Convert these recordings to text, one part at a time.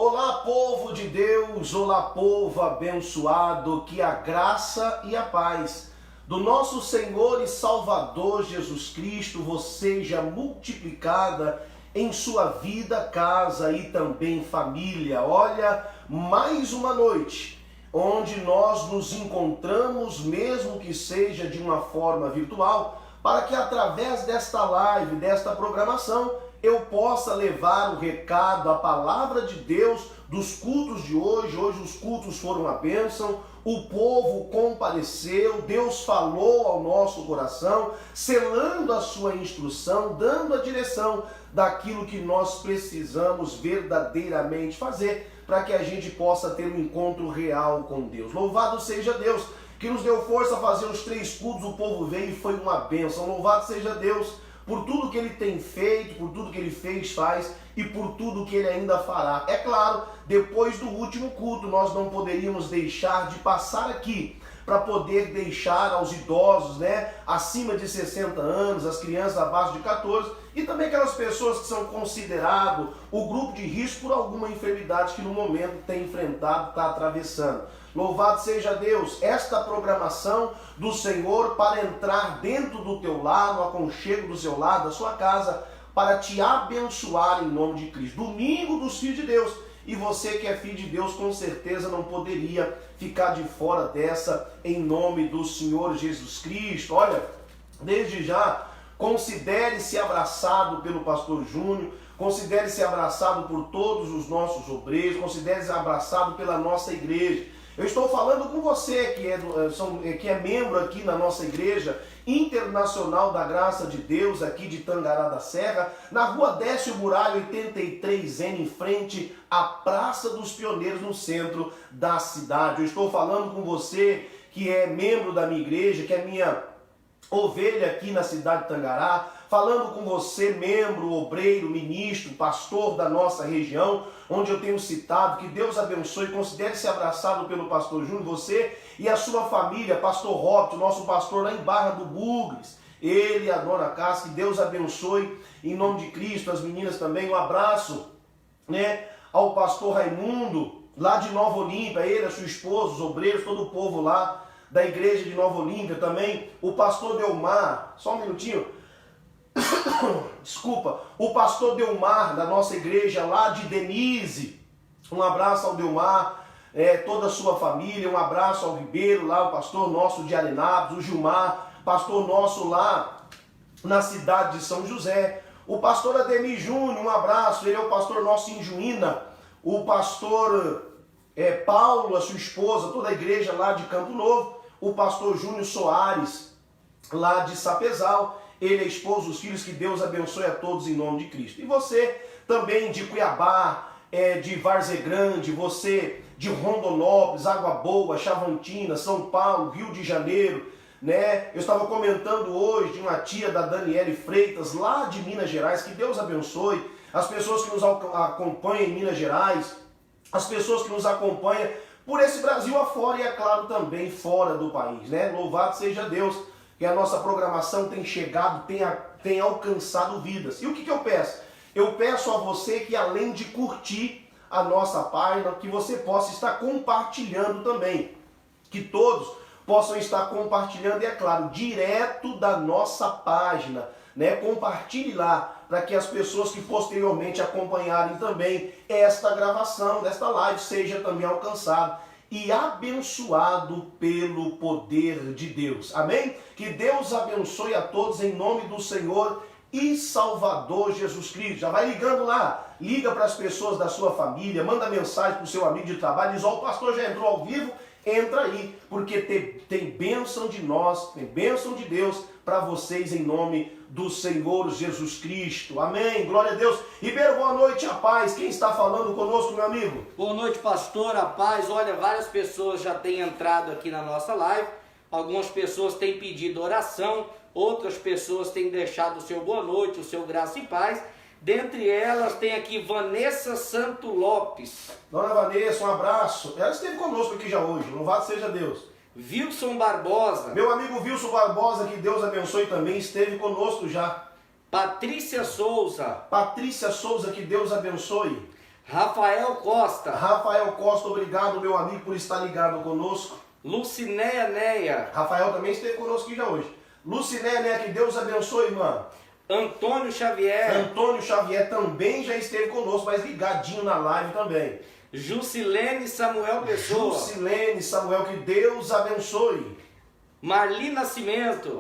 Olá, povo de Deus, olá, povo abençoado, que a graça e a paz do nosso Senhor e Salvador Jesus Cristo vos seja multiplicada em sua vida, casa e também família. Olha, mais uma noite onde nós nos encontramos, mesmo que seja de uma forma virtual, para que através desta live, desta programação, eu possa levar o recado, a palavra de Deus dos cultos de hoje. Hoje os cultos foram uma bênção, o povo compareceu, Deus falou ao nosso coração, selando a sua instrução, dando a direção daquilo que nós precisamos verdadeiramente fazer, para que a gente possa ter um encontro real com Deus. Louvado seja Deus, que nos deu força a fazer os 3 cultos, o povo veio e foi uma bênção. Louvado seja Deus por tudo que Ele tem feito, por tudo que Ele fez, faz e por tudo que Ele ainda fará. É claro, depois do último culto, nós não poderíamos deixar de passar aqui para poder deixar aos idosos, acima de 60 anos, as crianças abaixo de 14 e também aquelas pessoas que são consideradas o grupo de risco por alguma enfermidade que no momento tem enfrentado, está atravessando. Louvado seja Deus, esta programação do Senhor para entrar dentro do teu lar, no aconchego do seu lar, da sua casa, para te abençoar em nome de Cristo. Domingo dos Filhos de Deus. E você que é filho de Deus, com certeza não poderia ficar de fora dessa, em nome do Senhor Jesus Cristo. Olha, desde já, considere-se abraçado pelo pastor Júnior, considere-se abraçado por todos os nossos obreiros, considere-se abraçado pela nossa igreja. Eu estou falando com você que é membro aqui na nossa igreja Internacional da Graça de Deus, aqui de Tangará da Serra, na rua Décio Muralha 83N, em frente à Praça dos Pioneiros, no centro da cidade. Eu estou falando com você que é membro da minha igreja, que é minha ovelha aqui na cidade de Tangará, falando com você, membro, obreiro, ministro, pastor da nossa região, onde eu tenho citado, que Deus abençoe, considere-se abraçado pelo pastor Júnior, você e a sua família, pastor Robert, nosso pastor lá em Barra do Bugres, ele e a dona Cássia, que Deus abençoe em nome de Cristo, as meninas também, um abraço, ao pastor Raimundo, lá de Nova Olímpia, ele, a sua esposa, os obreiros, todo o povo lá da igreja de Nova Olímpia, também o pastor Delmar, só um minutinho, desculpa, o pastor Delmar da nossa igreja lá de Denise, um abraço ao Delmar, toda a sua família, um abraço ao Ribeiro lá, o pastor nosso de Arenápolis, o Gilmar, pastor nosso lá na cidade de São José, o pastor Ademir Júnior, um abraço, ele é o pastor nosso em Juína, o pastor Paulo, a sua esposa, toda a igreja lá de Campo Novo, o pastor Júnior Soares, lá de Sapezal, ele, a esposa, os filhos, que Deus abençoe a todos em nome de Cristo. E você também de Cuiabá, de Várzea Grande, você de Rondonópolis, Água Boa, Chavantina, São Paulo, Rio de Janeiro, Eu estava comentando hoje de uma tia da Daniele Freitas, lá de Minas Gerais, que Deus abençoe as pessoas que nos acompanham em Minas Gerais, as pessoas que nos acompanham por esse Brasil afora e, é claro, também fora do país, Louvado seja Deus, que a nossa programação tem chegado, tem alcançado vidas. E o que eu peço? Eu peço a você que, além de curtir a nossa página, que você possa estar compartilhando também. Que todos possam estar compartilhando, e é claro, direto da nossa página, Compartilhe lá, para que as pessoas que posteriormente acompanharem também esta gravação, desta live, seja também alcançado e abençoado pelo poder de Deus. Amém? Que Deus abençoe a todos em nome do Senhor e Salvador Jesus Cristo. Já vai ligando lá, liga para as pessoas da sua família, manda mensagem para o seu amigo de trabalho, diz: ó, o pastor já entrou ao vivo, entra aí, porque tem bênção de nós, tem bênção de Deus para vocês em nome do Senhor Jesus Cristo. Amém, glória a Deus. Ribeiro, boa noite, a paz. Quem está falando conosco, meu amigo? Boa noite, pastor, a paz. Olha, várias pessoas já têm entrado aqui na nossa live. Algumas pessoas têm pedido oração, outras pessoas têm deixado o seu boa noite, o seu graça e paz. Dentre elas tem aqui Vanessa Santo Lopes. Dona Vanessa, um abraço. Ela esteve conosco aqui já hoje, louvado seja Deus. Wilson Barbosa. Meu amigo Wilson Barbosa, que Deus abençoe também, esteve conosco já. Patrícia Souza. Patrícia Souza, que Deus abençoe. Rafael Costa. Rafael Costa, obrigado, meu amigo, por estar ligado conosco. Lucinéia Neia. Rafael também esteve conosco aqui já hoje. Lucinéia Neia, que Deus abençoe, irmã. Antônio Xavier. Antônio Xavier também já esteve conosco, mas ligadinho na live também. Jusilene Samuel Pessoa. Jusilene Samuel, que Deus abençoe. Marli Nascimento.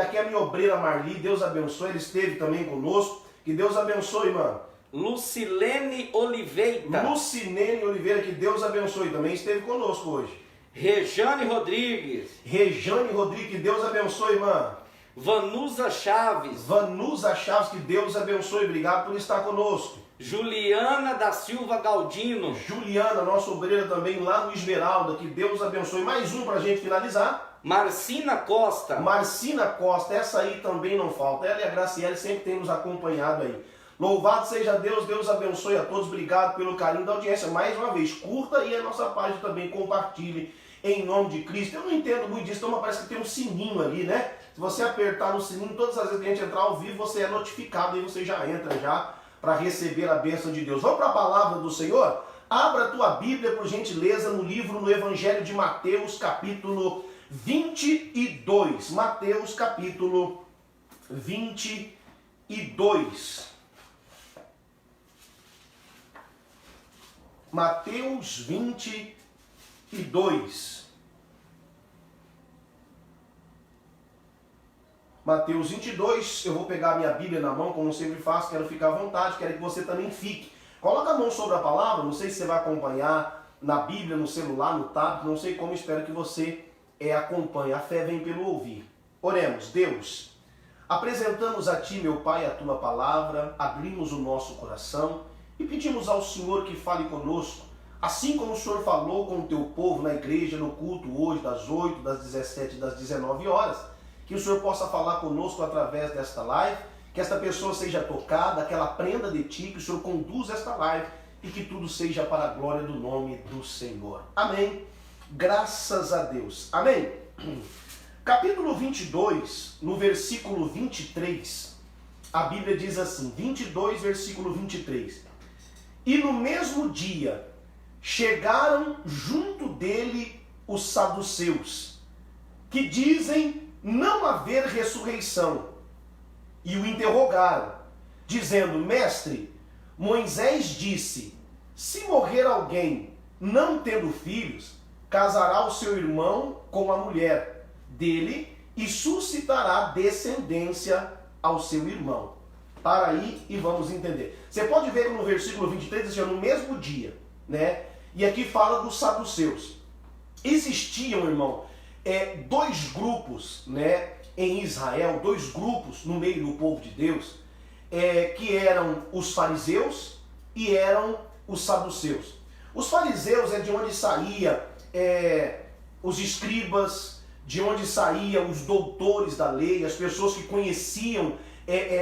Aqui é a minha obreira Marli, Deus abençoe, ele esteve também conosco. Que Deus abençoe, irmã. Lucilene Oliveira. Lucinene Oliveira, que Deus abençoe, também esteve conosco hoje. Rejane Rodrigues. Rejane Rodrigues, que Deus abençoe, irmã. Vanusa Chaves. Vanusa Chaves, que Deus abençoe, obrigado por estar conosco. Juliana da Silva Galdino. Juliana, nossa obreira também lá no Esmeralda, que Deus abençoe. Mais um para a gente finalizar. Marcina Costa. Marcina Costa, essa aí também não falta. Ela e a Graciele sempre têm nos acompanhado aí. Louvado seja Deus, Deus abençoe a todos. Obrigado pelo carinho da audiência. Mais uma vez, curta aí a nossa página também, compartilhe em nome de Cristo. Eu não entendo muito disso, então parece que tem um sininho ali, né? Se você apertar no sininho, todas as vezes que a gente entrar ao vivo, você é notificado e você já entra já para receber a bênção de Deus. Vamos para a palavra do Senhor? Abra a tua Bíblia, por gentileza, no Evangelho de Mateus, capítulo 22. Mateus, capítulo 22. Mateus 22. Mateus 22, eu vou pegar a minha Bíblia na mão, como eu sempre faço, quero ficar à vontade, quero que você também fique. Coloca a mão sobre a palavra, não sei se você vai acompanhar na Bíblia, no celular, no tablet, não sei como, espero que você acompanhe. A fé vem pelo ouvir. Oremos. Deus, apresentamos a Ti, meu Pai, a Tua palavra, abrimos o nosso coração e pedimos ao Senhor que fale conosco, assim como o Senhor falou com o Teu povo na igreja, no culto hoje, das 8, das 17 e das 19 horas, que o Senhor possa falar conosco através desta live, que esta pessoa seja tocada, que ela aprenda de Ti, que o Senhor conduza esta live e que tudo seja para a glória do nome do Senhor. Amém. Graças a Deus. Amém. Capítulo 22, no versículo 23, a Bíblia diz assim, 22, versículo 23. E no mesmo dia chegaram junto dele os saduceus, que dizem não haver ressurreição, e o interrogaram, dizendo, mestre, Moisés disse, se morrer alguém não tendo filhos, casará o seu irmão com a mulher dele e suscitará descendência ao seu irmão. Para aí e vamos entender. Você pode ver no versículo 23, assim, no mesmo dia, né? E aqui fala dos saduceus. Existiam, irmão, dois grupos, né, em Israel, dois grupos no meio do povo de Deus, que eram os fariseus e eram os saduceus. Os fariseus é de onde saía os escribas, de onde saíam os doutores da lei, as pessoas que conheciam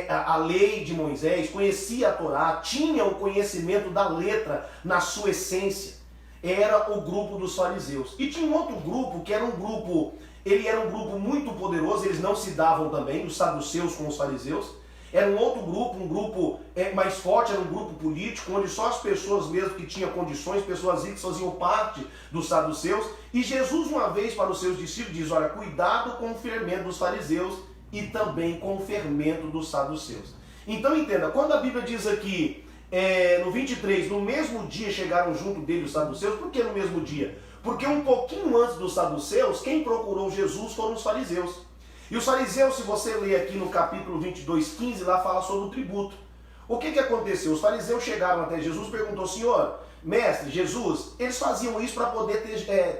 a lei de Moisés, conhecia a Torá, tinha o conhecimento da letra na sua essência. Era o grupo dos fariseus. E tinha um outro grupo que era um grupo, ele era um grupo muito poderoso, eles não se davam também, os saduceus com os fariseus. Era um outro grupo, um grupo mais forte, era um grupo político, onde só as pessoas mesmo que tinham condições, pessoas ricas, faziam parte dos saduceus. E Jesus, uma vez para os seus discípulos, diz, olha, cuidado com o fermento dos fariseus e também com o fermento dos saduceus. Então entenda, quando a Bíblia diz aqui, no 23, no mesmo dia chegaram junto dele os saduceus, por que no mesmo dia? Porque um pouquinho antes dos saduceus, quem procurou Jesus foram os fariseus. E os fariseus, se você ler aqui no capítulo 22, 15, lá fala sobre o tributo. O que aconteceu? Os fariseus chegaram até Jesus e perguntou, Senhor, mestre, Jesus, eles faziam isso para poder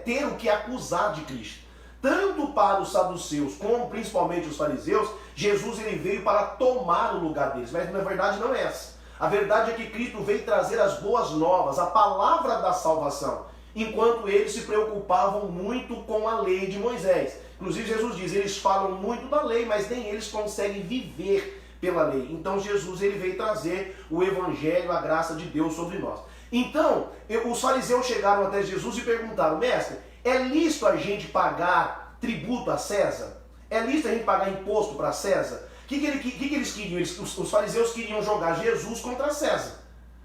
ter o que acusar de Cristo. Tanto para os saduceus como principalmente os fariseus, Jesus ele veio para tomar o lugar deles. Mas na verdade não é essa. A verdade é que Cristo veio trazer as boas novas, a palavra da salvação. Enquanto eles se preocupavam muito com a lei de Moisés. Inclusive Jesus diz, eles falam muito da lei, mas nem eles conseguem viver pela lei. Então Jesus ele veio trazer o evangelho, a graça de Deus sobre nós. Então, os fariseus chegaram até Jesus e perguntaram, mestre, é lícito a gente pagar tributo a César? É lícito a gente pagar imposto para César? O que eles queriam? Os fariseus queriam jogar Jesus contra César.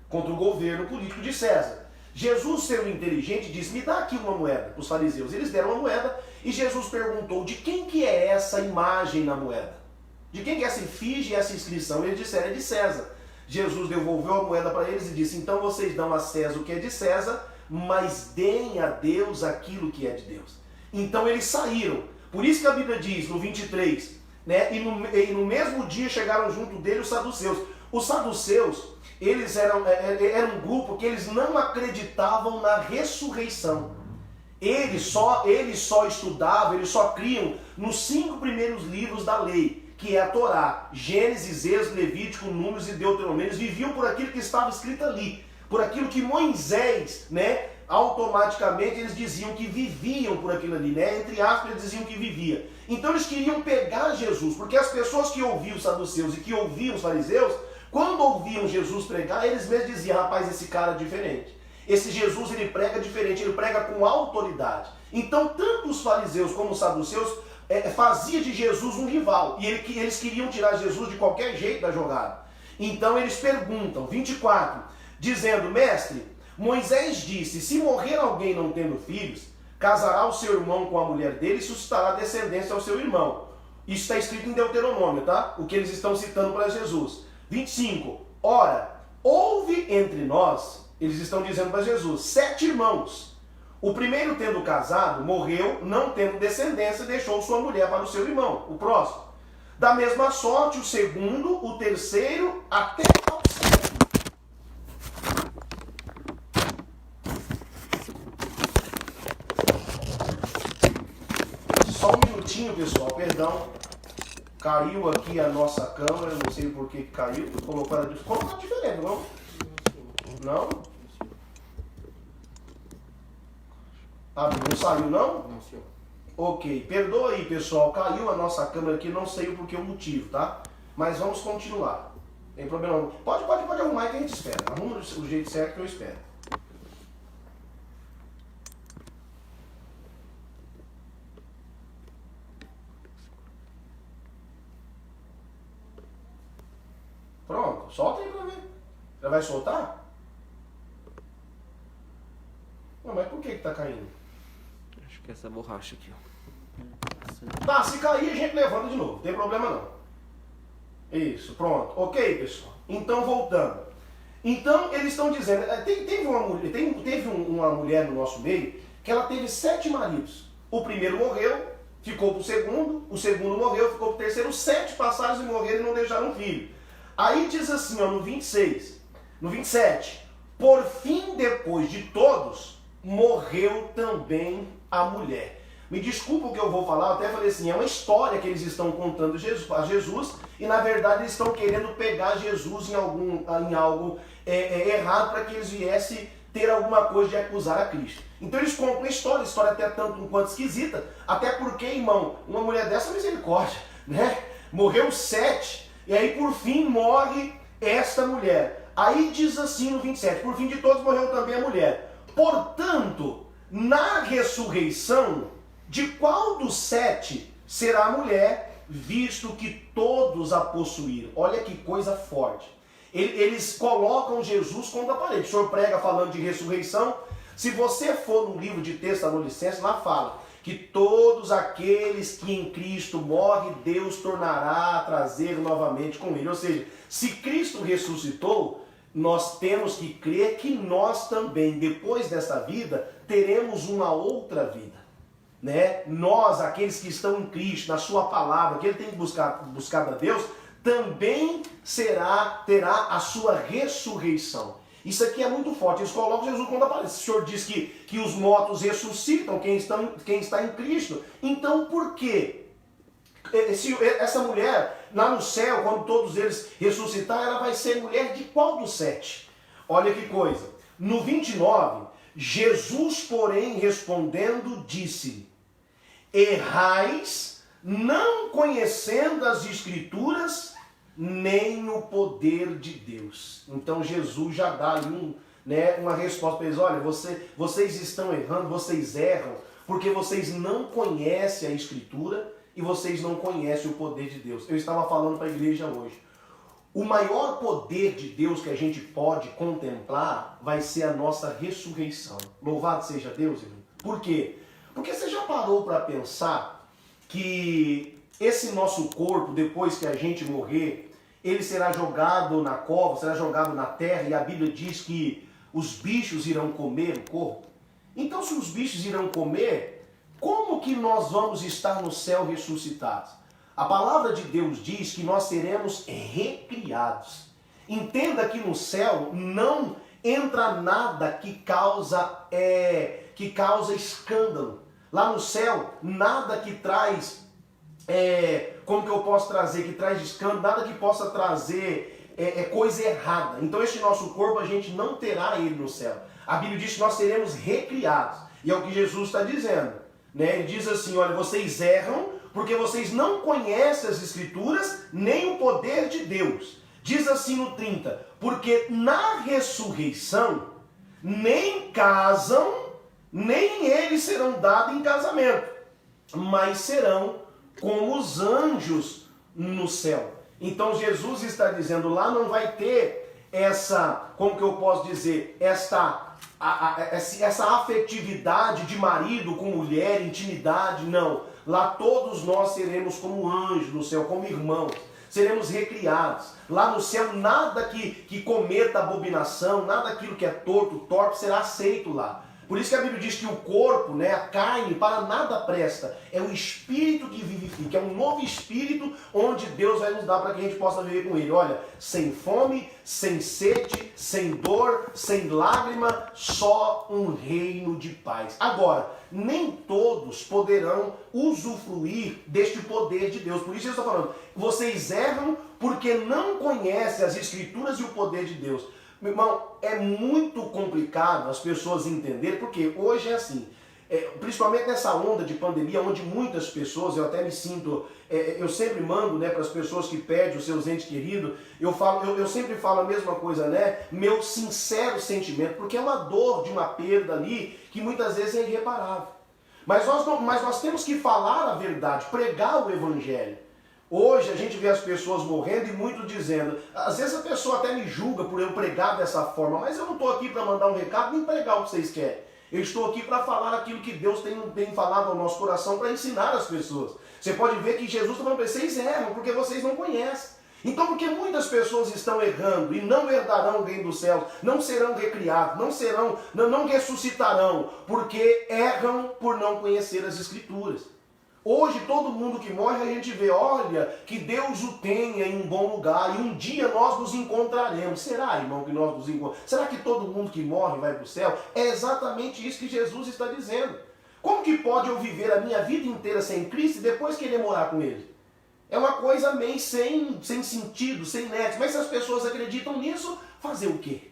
contra o governo político de César. Jesus, sendo inteligente, disse, me dá aqui uma moeda. Os fariseus, eles deram uma moeda e Jesus perguntou, de quem que é essa imagem na moeda? De quem que é essa efígie e essa inscrição? Eles disseram, é de César. Jesus devolveu a moeda para eles e disse, então vocês dão a César o que é de César, mas deem a Deus aquilo que é de Deus. Então eles saíram. Por isso que a Bíblia diz, no 23, né, e no mesmo dia chegaram junto dele os saduceus. Os saduceus, eles eram um grupo que eles não acreditavam na ressurreição. Eles só estudavam, eles só criam nos 5 primeiros livros da lei, que é a Torá, Gênesis, Êxodo, Levítico, Números e Deuteronômio. Eles viviam por aquilo que estava escrito ali, por aquilo que Moisés, né, automaticamente eles diziam que viviam por aquilo ali, né? Entre aspas, eles diziam que vivia. Então eles queriam pegar Jesus, porque as pessoas que ouviam os saduceus e que ouviam os fariseus, quando ouviam Jesus pregar, eles mesmos diziam, rapaz, esse cara é diferente. Esse Jesus, ele prega diferente, ele prega com autoridade. Então, tanto os fariseus como os saduceus faziam de Jesus um rival. E eles queriam tirar Jesus de qualquer jeito da jogada. Então, eles perguntam, 24, dizendo, mestre, Moisés disse, se morrer alguém não tendo filhos, casará o seu irmão com a mulher dele e suscitará descendência ao seu irmão. Isso está escrito em Deuteronômio, tá? O que eles estão citando para Jesus. 25. Ora, houve entre nós, eles estão dizendo para Jesus, 7 irmãos. O primeiro, tendo casado, morreu, não tendo descendência, deixou sua mulher para o seu irmão, o próximo. Da mesma sorte, o segundo, o terceiro, até ao sétimo. Só um minutinho, pessoal, perdão. Caiu aqui a nossa câmera, não sei por que caiu. Colocou diferente, não? Não? Ah, não saiu, não? Não, senhor. Ok, perdoa aí, pessoal. Caiu a nossa câmera aqui, não sei por que o motivo, tá? Mas vamos continuar. Tem problema não. Pode arrumar aí que a gente espera. Arruma o jeito certo que eu espero. Pronto, solta aí pra ver. Já vai soltar? Não, mas por que tá caindo? Acho que é essa borracha aqui, ó. Tá, se cair a gente levanta de novo, não tem problema não. Isso, pronto. Ok, pessoal? Então, voltando. Então, eles estão dizendo, teve uma mulher no nosso meio que ela teve 7 maridos. O primeiro morreu, ficou pro segundo, o segundo morreu, ficou pro terceiro, 7 passaram e morreram e não deixaram filho. Aí diz assim, ó, no 26, no 27, por fim, depois de todos, morreu também a mulher. Me desculpa o que eu vou falar, eu até falei assim, é uma história que eles estão contando a Jesus e na verdade eles estão querendo pegar Jesus em algo errado para que eles viessem ter alguma coisa de acusar a Cristo. Então eles contam a história até tanto um quanto esquisita, até porque, irmão, uma mulher dessa, misericórdia, né? Morreu 7, e aí por fim morre esta mulher. Aí diz assim no 27, por fim de todos morreu também a mulher. Portanto, na ressurreição, de qual dos 7 será a mulher, visto que todos a possuíram? Olha que coisa forte. Eles colocam Jesus contra a parede. O senhor prega falando de ressurreição. Se você for no livro de Tessalonicenses, lá fala que todos aqueles que em Cristo morrem, Deus tornará a trazer novamente com ele. Ou seja, se Cristo ressuscitou, nós temos que crer que nós também, depois desta vida, teremos uma outra vida. Né? Nós, aqueles que estão em Cristo, na sua palavra, que ele tem buscado a Deus, também terá a sua ressurreição. Isso aqui é muito forte. Eles colocam Jesus quando aparece. O Senhor diz que os mortos ressuscitam, quem está em Cristo. Então, por quê? Essa mulher, lá no céu, quando todos eles ressuscitarem, ela vai ser mulher de qual dos 7? Olha que coisa. No 29, Jesus, porém, respondendo, disse: errais, não conhecendo as Escrituras, nem o poder de Deus. Então Jesus já dá aí uma resposta para eles. Olha, vocês estão errando, vocês erram, porque vocês não conhecem a Escritura e vocês não conhecem o poder de Deus. Eu estava falando para a igreja hoje. o maior poder de Deus que a gente pode contemplar vai ser a nossa ressurreição. Louvado seja Deus, irmão. Por quê? Porque você já parou para pensar que esse nosso corpo, depois que a gente morrer, ele será jogado na cova, será jogado na terra, e a Bíblia diz que os bichos irão comer o corpo? Então, se os bichos irão comer, como que nós vamos estar no céu ressuscitados? A palavra de Deus diz que nós seremos recriados. Entenda que no céu não entra nada que causa escândalo. Lá no céu, nada que traz, como que eu posso trazer, que traz escândalo, nada que possa trazer coisa errada. Então esse nosso corpo, a gente não terá ele no céu. A Bíblia diz que nós seremos recriados. E é o que Jesus está dizendo, né? Ele diz assim, olha, vocês erram porque vocês não conhecem as Escrituras, nem o poder de Deus. Diz assim no 30, porque na ressurreição, nem casam, nem eles serão dados em casamento, mas serão como os anjos no céu. Então Jesus está dizendo, lá não vai ter essa, como que eu posso dizer, essa afetividade de marido com mulher, intimidade, não. Lá todos nós seremos como anjos no céu, como irmãos. Seremos recriados. Lá no céu nada que cometa abominação, nada aquilo que é torpe será aceito lá. Por isso que a Bíblia diz que o corpo, né, a carne, para nada presta. É o Espírito que vivifica, é um novo Espírito onde Deus vai nos dar para que a gente possa viver com Ele. Olha, sem fome, sem sede, sem dor, sem lágrima, só um reino de paz. Agora, nem todos poderão usufruir deste poder de Deus. Por isso ele está falando, vocês erram porque não conhecem as Escrituras e o poder de Deus. Meu irmão, é muito complicado as pessoas entenderem, porque hoje é assim, principalmente nessa onda de pandemia, onde muitas pessoas, eu até me sinto, eu sempre mando, né, para as pessoas que perdem os seus entes queridos, eu sempre falo a mesma coisa, né, meu sincero sentimento, porque é uma dor de uma perda ali, que muitas vezes é irreparável. Mas nós temos que falar a verdade, pregar o Evangelho. Hoje a gente vê as pessoas morrendo e muito dizendo, às vezes a pessoa até me julga por eu pregar dessa forma, mas eu não estou aqui para mandar um recado nem pregar o que vocês querem. Eu estou aqui para falar aquilo que Deus tem falado ao nosso coração para ensinar as pessoas. Você pode ver que Jesus está falando para vocês erram porque vocês não conhecem. Então, porque muitas pessoas estão errando e não herdarão o reino dos céus, não serão recriados, não ressuscitarão, porque erram por não conhecer as Escrituras. Hoje, todo mundo que morre, a gente vê, olha, que Deus o tenha em um bom lugar, e um dia nós nos encontraremos. Será, irmão, que nós nos encontraremos? Será que todo mundo que morre vai para o céu? É exatamente isso que Jesus está dizendo. Como que pode eu viver a minha vida inteira sem Cristo e depois querer morar com Ele? É uma coisa meio sem sentido, sem nexo. Mas se as pessoas acreditam nisso, fazer o quê?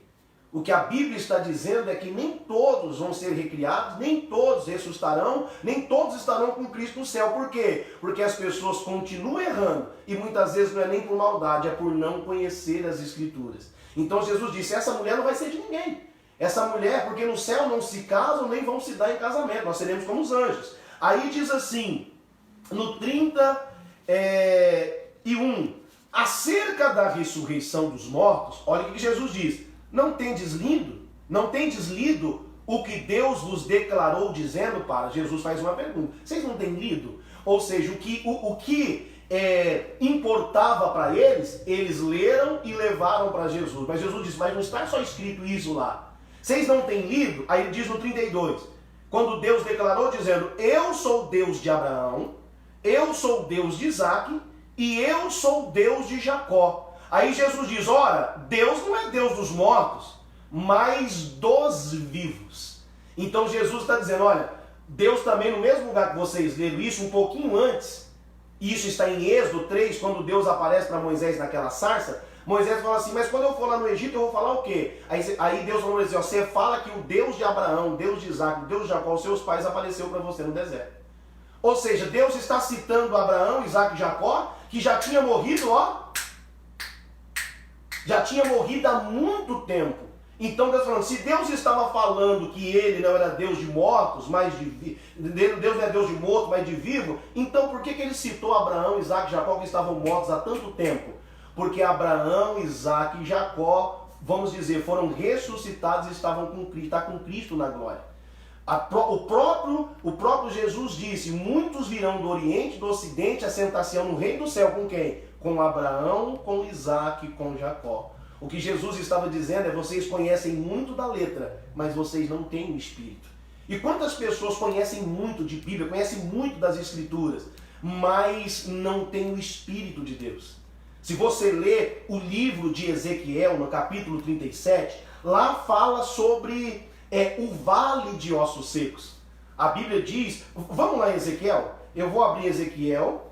O que a Bíblia está dizendo é que nem todos vão ser recriados, nem todos ressuscitarão, nem todos estarão com Cristo no céu. Por quê? Porque as pessoas continuam errando. E muitas vezes não é nem por maldade, é por não conhecer as Escrituras. Então Jesus disse, essa mulher não vai ser de ninguém. Essa mulher, porque no céu não se casam, nem vão se dar em casamento. Nós seremos como os anjos. Aí diz assim, no 31, acerca da ressurreição dos mortos, olha o que Jesus diz. Não tendes lido o que Deus vos declarou dizendo para? Jesus faz uma pergunta. Vocês não têm lido? Ou seja, o que importava para eles, eles leram e levaram para Jesus. Mas Jesus disse, mas não está só escrito isso lá. Vocês não têm lido? Aí ele diz no 32, quando Deus declarou dizendo, eu sou Deus de Abraão, eu sou Deus de Isaac e eu sou Deus de Jacó. Aí Jesus diz, ora, Deus não é Deus dos mortos, mas dos vivos. Então Jesus está dizendo, olha, Deus também no mesmo lugar que vocês leram isso, um pouquinho antes, e isso está em Êxodo 3, quando Deus aparece para Moisés naquela sarça, Moisés fala assim, mas quando eu for lá no Egito eu vou falar o quê? Aí Deus falou assim, você fala que o Deus de Abraão, Deus de Isaac, Deus de Jacó, os seus pais apareceu para você no deserto. Ou seja, Deus está citando Abraão, Isaac e Jacó, que já tinha morrido, já tinha morrido há muito tempo. Então Deus falando, se Deus estava falando que ele não era Deus de mortos, mas Deus não é Deus de morto, mas de vivo, então por que ele citou Abraão, Isaac e Jacó que estavam mortos há tanto tempo? Porque Abraão, Isaac e Jacó, vamos dizer, foram ressuscitados e estavam com Cristo, está com Cristo na glória. O próprio Jesus disse, muitos virão do Oriente, do Ocidente, assentar-se no reino do céu. Com quem? Com Abraão, com Isaac e com Jacó. O que Jesus estava dizendo é, vocês conhecem muito da letra, mas vocês não têm o Espírito. E quantas pessoas conhecem muito de Bíblia, conhecem muito das Escrituras, mas não têm o Espírito de Deus? Se você ler o livro de Ezequiel, no capítulo 37, lá fala sobre o vale de ossos secos. A Bíblia diz, vamos lá em Ezequiel, eu vou abrir Ezequiel,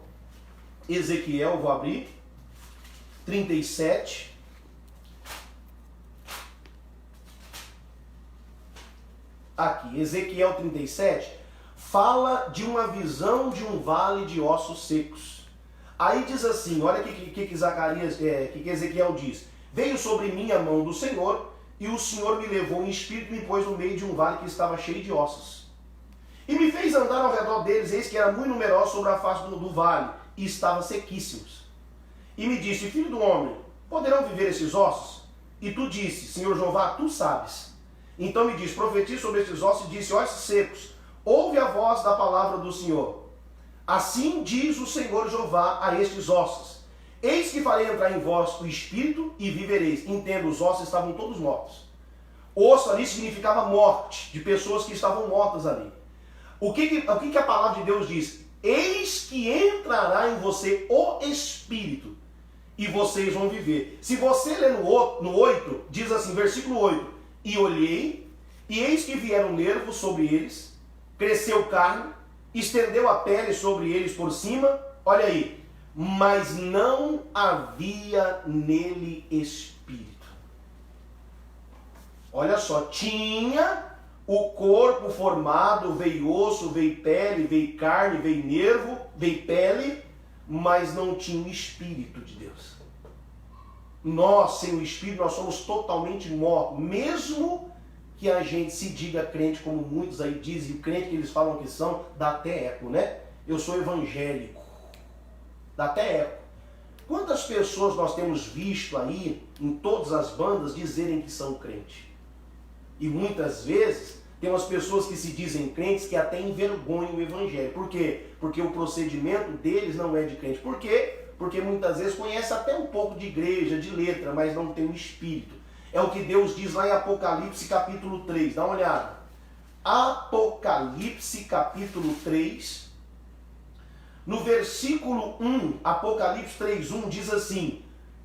vou abrir 37. Aqui, Ezequiel 37, fala de uma visão de um vale de ossos secos. Aí diz assim, olha o que Ezequiel diz. Veio sobre mim a mão do Senhor, e o Senhor me levou em espírito e me pôs no meio de um vale que estava cheio de ossos. E me fez andar ao redor deles, eis que era muito numeroso sobre a face do vale, e estavam sequíssimos. E me disse, filho do homem, poderão viver esses ossos? E tu disse, Senhor Jeová, tu sabes. Então me diz, profetiza sobre estes ossos, e disse, ossos secos, ouve a voz da palavra do Senhor. Assim diz o Senhor Jeová a estes ossos, eis que farei entrar em vós o espírito e vivereis. Entendo, os ossos estavam todos mortos. Osso ali significava morte, de pessoas que estavam mortas ali. O que a palavra de Deus diz? Eis que entrará em você o espírito e vocês vão viver. Se você ler no 8, diz assim, versículo 8, e olhei, e eis que vieram nervos sobre eles, cresceu carne, estendeu a pele sobre eles por cima, olha aí, mas não havia nele espírito. Olha só, tinha o corpo formado, veio osso, veio pele, veio carne, veio nervo, veio pele, mas não tinha o Espírito de Deus. Nós, sem o Espírito, nós somos totalmente mortos, mesmo que a gente se diga crente, como muitos aí dizem, o crente que eles falam que são, dá até eco, né? Eu sou evangélico, dá até eco. Quantas pessoas nós temos visto aí, em todas as bandas, dizerem que são crentes? E muitas vezes, tem umas pessoas que se dizem crentes que até envergonham o evangelho. Por quê? Porque o procedimento deles não é de crente. Por quê? Porque muitas vezes conhece até um pouco de igreja, de letra, mas não tem o Espírito. É o que Deus diz lá em Apocalipse capítulo 3. Dá uma olhada. Apocalipse capítulo 3. No versículo 1, Apocalipse 3:1 diz assim: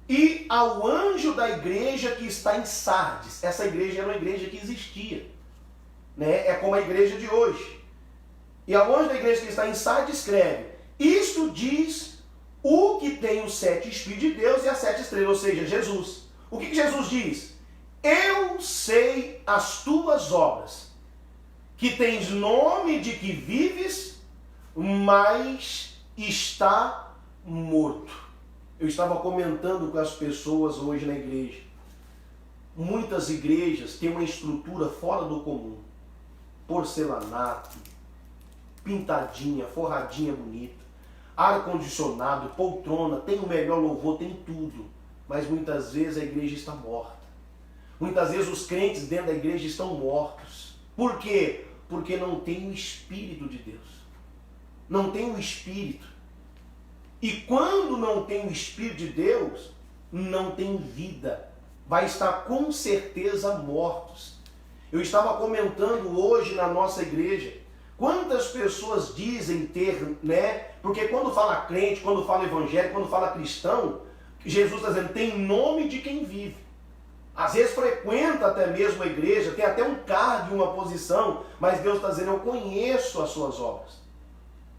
e ao anjo da igreja que está em Sardes. Essa igreja era uma igreja que existia, né? É como a igreja de hoje. E ao anjo da igreja que está em Sardes escreve: isto diz o que tem os 7 Espíritos de Deus e as 7 estrelas, ou seja, Jesus. O que Jesus diz? Eu sei as tuas obras, que tens nome de que vives, mas está morto. Eu estava comentando com as pessoas hoje na igreja. Muitas igrejas têm uma estrutura fora do comum. Porcelanato, pintadinha, forradinha bonita, ar-condicionado, poltrona, tem o melhor louvor, tem tudo. Mas muitas vezes a igreja está morta. Muitas vezes os crentes dentro da igreja estão mortos. Por quê? Porque não tem o Espírito de Deus. Não tem o Espírito. E quando não tem o Espírito de Deus, não tem vida. Vai estar com certeza mortos. Eu estava comentando hoje na nossa igreja, quantas pessoas dizem ter, né? Porque quando fala crente, quando fala evangélico, quando fala cristão, Jesus está dizendo, tem nome de quem vive. Às vezes frequenta até mesmo a igreja, tem até um cargo, uma posição, mas Deus está dizendo, eu conheço as suas obras.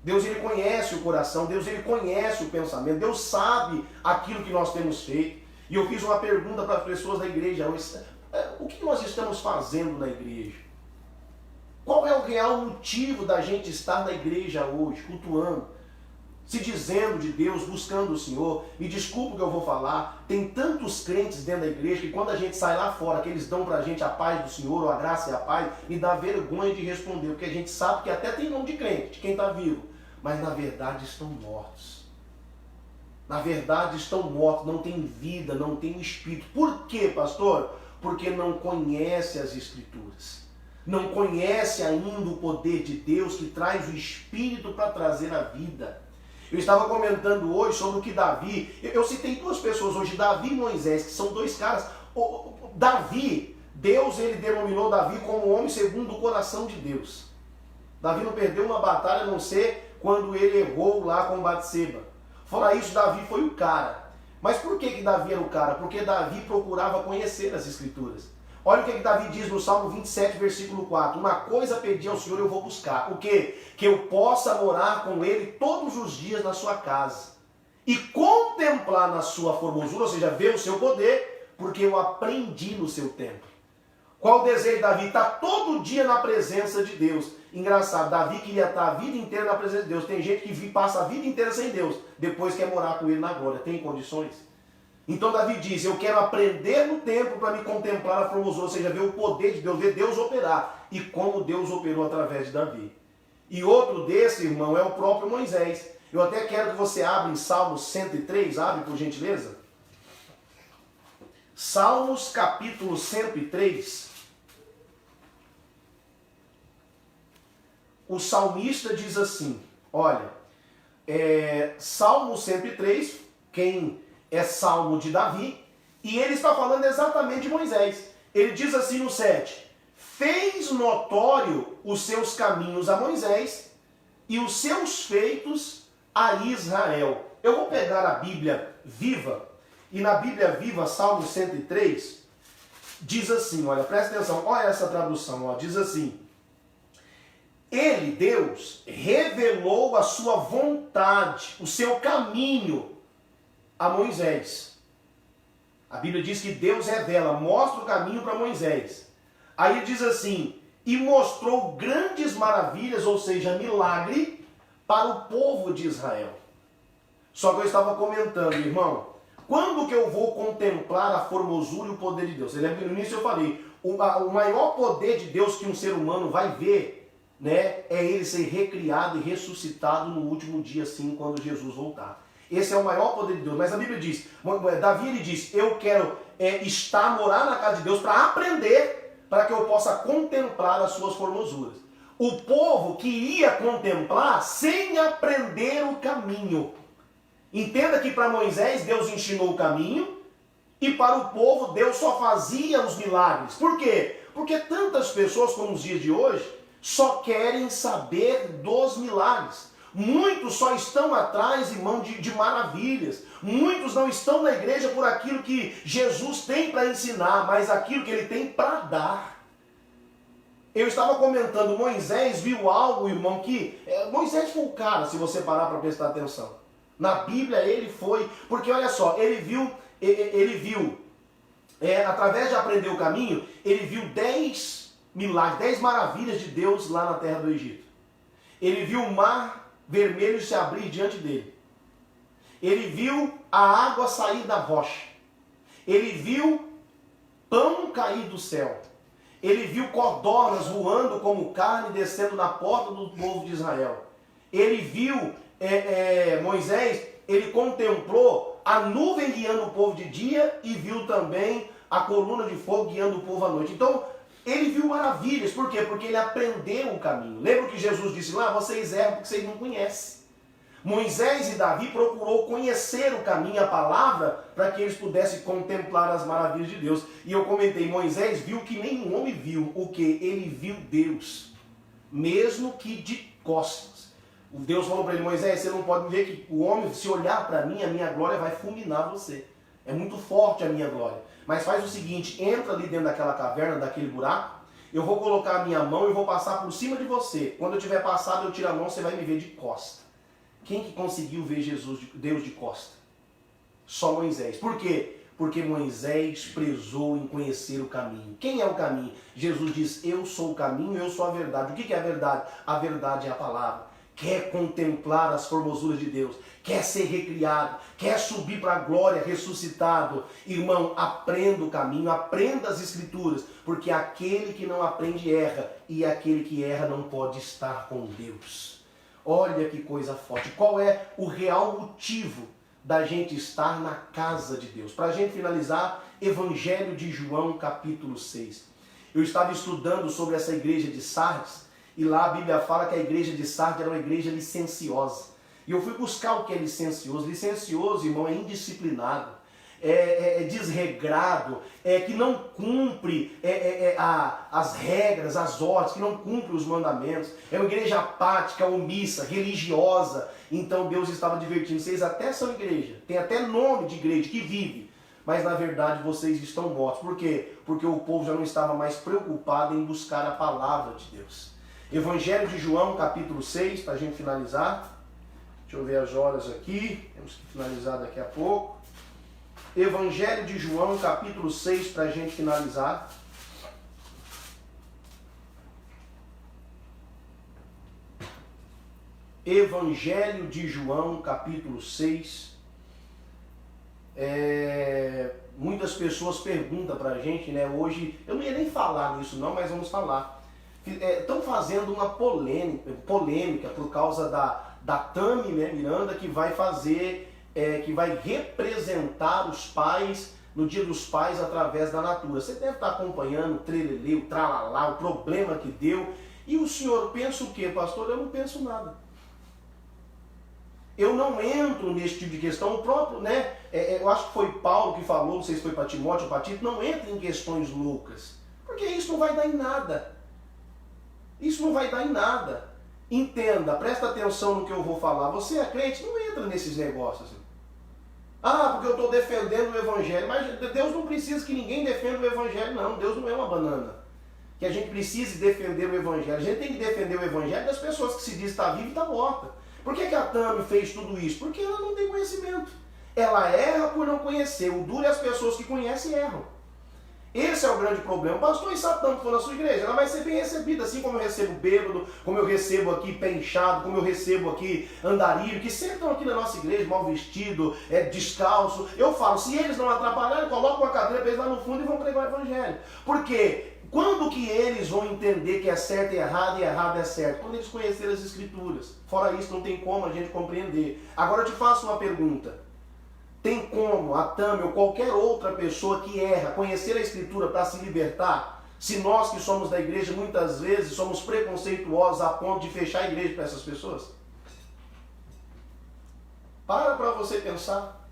Deus, ele conhece o coração, Deus, ele conhece o pensamento, Deus sabe aquilo que nós temos feito. E eu fiz uma pergunta para as pessoas da igreja hoje, o que nós estamos fazendo na igreja? Qual é o real motivo da gente estar na igreja hoje, cultuando, se dizendo de Deus, buscando o Senhor? Me desculpe o que eu vou falar, tem tantos crentes dentro da igreja que quando a gente sai lá fora, que eles dão pra gente a paz do Senhor, ou a graça e a paz, me dá vergonha de responder, porque a gente sabe que até tem nome de crente, de quem está vivo, mas na verdade estão mortos. Na verdade estão mortos, não têm vida, não têm espírito. Por quê, pastor? Porque não conhece as Escrituras. Não conhece ainda o poder de Deus que traz o Espírito para trazer a vida. Eu estava comentando hoje sobre o que Davi... Eu citei duas pessoas hoje, Davi e Moisés, que são dois caras. Davi, Deus ele denominou Davi como homem segundo o coração de Deus. Davi não perdeu uma batalha a não ser quando ele errou lá com Batseba. Fora isso, Davi foi o cara. Mas por que Davi era o cara? Porque Davi procurava conhecer as Escrituras. Olha o que Davi diz no Salmo 27, versículo 4. Uma coisa pedi ao Senhor, eu vou buscar. O quê? Que eu possa morar com Ele todos os dias na sua casa. E contemplar na sua formosura, ou seja, ver o seu poder, porque eu aprendi no seu templo. Qual o desejo de Davi? Está todo dia na presença de Deus. Engraçado, Davi queria estar a vida inteira na presença de Deus. Tem gente que passa a vida inteira sem Deus, depois quer morar com Ele na glória. Tem condições? Então Davi diz, eu quero aprender no templo para me contemplar a formosura, ou seja, ver o poder de Deus, ver Deus operar. E como Deus operou através de Davi. E outro desse, irmão, é o próprio Moisés. Eu até quero que você abra em Salmos 103, abre por gentileza. Salmos capítulo 103. O salmista diz assim, olha, Salmo 103, quem é Salmo de Davi, e ele está falando exatamente de Moisés. Ele diz assim no 7, fez notório os seus caminhos a Moisés e os seus feitos a Israel. Eu vou pegar a Bíblia Viva, e na Bíblia Viva, Salmo 103, diz assim, olha, presta atenção, olha essa tradução, ó, diz assim, ele, Deus, revelou a sua vontade, o seu caminho a Moisés. A Bíblia diz que Deus revela, mostra o caminho para Moisés. Aí ele diz assim, e mostrou grandes maravilhas, ou seja, milagre, para o povo de Israel. Só que eu estava comentando, irmão, quando que eu vou contemplar a formosura e o poder de Deus? Você lembra que no início eu falei, o maior poder de Deus que um ser humano vai ver, né, é ele ser recriado e ressuscitado no último dia, assim, quando Jesus voltar. Esse é o maior poder de Deus. Mas a Bíblia diz, Davi ele diz, eu quero morar na casa de Deus para aprender, para que eu possa contemplar as suas formosuras. O povo que ia contemplar sem aprender o caminho. Entenda que para Moisés Deus ensinou o caminho e para o povo Deus só fazia os milagres. Por quê? Porque tantas pessoas como os dias de hoje só querem saber dos milagres. Muitos só estão atrás, irmão, de maravilhas. Muitos não estão na igreja por aquilo que Jesus tem para ensinar, mas aquilo que ele tem para dar. Eu estava comentando, Moisés viu algo, irmão, que... Moisés foi o cara, se você parar para prestar atenção. Na Bíblia ele foi... Porque olha só, ele viu através de aprender o caminho, ele viu 10 milagres, 10 maravilhas de Deus lá na terra do Egito. Ele viu o mar vermelho se abrir diante dele. Ele viu a água sair da rocha. Ele viu pão cair do céu. Ele viu codornas voando como carne descendo na porta do povo de Israel. Ele viu Moisés, ele contemplou a nuvem guiando o povo de dia e viu também a coluna de fogo guiando o povo à noite. Então, ele viu maravilhas. Por quê? Porque ele aprendeu o caminho. Lembra que Jesus disse lá, vocês erram porque vocês não conhecem. Moisés e Davi procurou conhecer o caminho, a palavra, para que eles pudessem contemplar as maravilhas de Deus. E eu comentei, Moisés viu que nenhum homem viu. O que? Ele viu Deus, mesmo que de costas. O Deus falou para ele, Moisés, você não pode ver que o homem, se olhar para mim, a minha glória vai fulminar você. É muito forte a minha glória. Mas faz o seguinte, entra ali dentro daquela caverna, daquele buraco, eu vou colocar a minha mão e vou passar por cima de você. Quando eu tiver passado, eu tiro a mão, você vai me ver de costa. Quem que conseguiu ver Deus de costa? Só Moisés. Por quê? Porque Moisés prezou em conhecer o caminho. Quem é o caminho? Jesus diz, eu sou o caminho, eu sou a verdade. O que é a verdade? A verdade é a palavra. Quer contemplar as formosuras de Deus, quer ser recriado, quer subir para a glória, ressuscitado. Irmão, aprenda o caminho, aprenda as Escrituras, porque aquele que não aprende erra, e aquele que erra não pode estar com Deus. Olha que coisa forte. Qual é o real motivo da gente estar na casa de Deus. Para a gente finalizar, Evangelho de João, capítulo 6. Eu estava estudando sobre essa igreja de Sardes, e lá a Bíblia fala que a igreja de Sardes era uma igreja licenciosa. E eu fui buscar o que é licencioso. Licencioso, irmão, é indisciplinado, é desregrado, que não cumpre as regras, as ordens, que não cumpre os mandamentos. É uma igreja apática, omissa, religiosa. Então Deus estava advertindo, vocês até são igreja, tem até nome de igreja que vive, mas na verdade vocês estão mortos. Por quê? Porque o povo já não estava mais preocupado em buscar a palavra de Deus. Evangelho de João, capítulo 6, para a gente finalizar. Deixa eu ver as horas aqui, temos que finalizar daqui a pouco. Evangelho de João, capítulo 6, para a gente finalizar. Evangelho de João, capítulo 6. Muitas pessoas perguntam para a gente, né? Hoje, eu não ia nem falar nisso não, mas vamos falar. Estão fazendo uma polêmica por causa da Tami, né, Miranda, que vai fazer, que vai representar os pais no Dia dos Pais através da Natura. Você deve estar acompanhando o trelelê, o tralalá, o problema que deu. E o senhor pensa o quê, pastor? Eu não penso nada. Eu não entro nesse tipo de questão. O próprio, né? Eu acho que foi Paulo que falou, não sei se foi para Timóteo ou para Tito, não entra em questões loucas. Porque isso não vai dar em nada. Isso não vai dar em nada. Entenda, presta atenção no que eu vou falar. Você é crente, não entra nesses negócios. Ah, porque eu estou defendendo o Evangelho. Mas Deus não precisa que ninguém defenda o Evangelho, não. Deus não é uma banana. Que a gente precise defender o Evangelho. A gente tem que defender o Evangelho das pessoas que se diz estar viva e está morta. Por que a Tami fez tudo isso? Porque ela não tem conhecimento. Ela erra por não conhecer. O duro é as pessoas que conhecem erram. Esse é o grande problema. O pastor Satã que for na sua igreja, ela vai ser bem recebida, assim como eu recebo bêbado, como eu recebo aqui pé inchado, como eu recebo aqui andarilho, que sempre estão aqui na nossa igreja, mal vestido, descalço. Eu falo, se eles não atrapalharem, coloca uma cadeira para eles lá no fundo e vão pregar o Evangelho. Por quê? Quando que eles vão entender que é certo e errado é certo? Quando eles conhecerem as Escrituras. Fora isso, não tem como a gente compreender. Agora eu te faço uma pergunta. Tem como a Tami ou qualquer outra pessoa que erra conhecer a Escritura para se libertar? Se nós que somos da igreja muitas vezes somos preconceituosos a ponto de fechar a igreja para essas pessoas? Para você pensar.